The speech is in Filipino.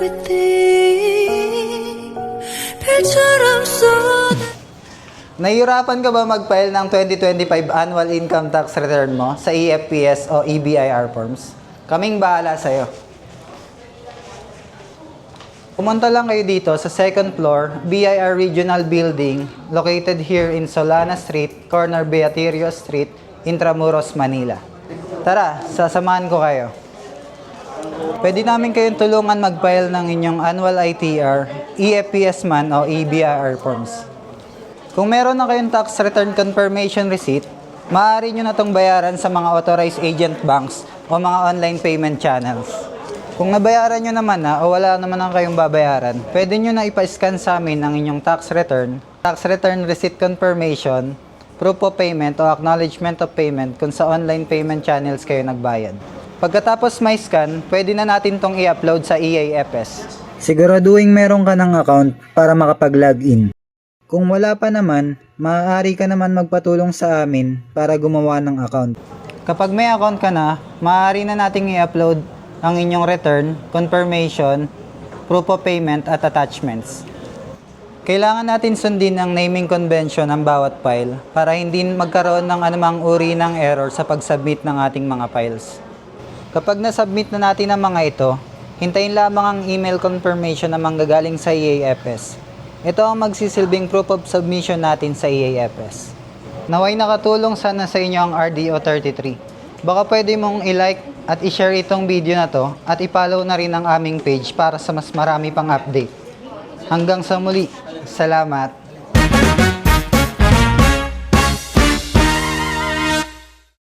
everything 별처럼 쏟아. Nahihirapan ka ba mag-file ng 2025 annual income tax return mo sa EFPS o EBIR forms? Kaming bahala sa'yo. Pumunta lang kayo dito sa second floor, BIR Regional Building, located here in Solana Street, corner Beaterio Street, Intramuros, Manila. Tara, sasamahan ko kayo. Pwede namin kayong tulungan mag-file ng inyong annual ITR, EFPS man o EBIR forms. Kung meron na kayong tax return confirmation receipt, maaari nyo na itong bayaran sa mga authorized agent banks o mga online payment channels. Kung nabayaran nyo naman na o wala naman na kayong babayaran, pwede nyo na ipa-scan sa amin ang inyong tax return receipt confirmation, proof of payment o acknowledgement of payment kung sa online payment channels kayo nagbayad. Pagkatapos may scan, pwede na natin itong i-upload sa EAFS. Siguraduhin meron ka ng account para makapag-login. Kung wala pa naman, maaari ka naman magpatulong sa amin para gumawa ng account. Kapag may account ka na, maaari na nating i-upload ang inyong return, confirmation, proof of payment at attachments. Kailangan natin sundin ang naming convention ng bawat file para hindi magkaroon ng anumang uri ng error sa pag-submit ng ating mga files. Kapag na-submit na natin ang mga ito, hintayin lamang ang email confirmation na manggagaling sa EAFS. Ito ang magsisilbing proof of submission natin sa EAFS. Naway nakatulong sana sa inyo ang RDO 33. Baka pwede mong i-like at i-share itong video na to at i-follow na rin ang aming page para sa mas marami pang update. Hanggang sa muli, salamat!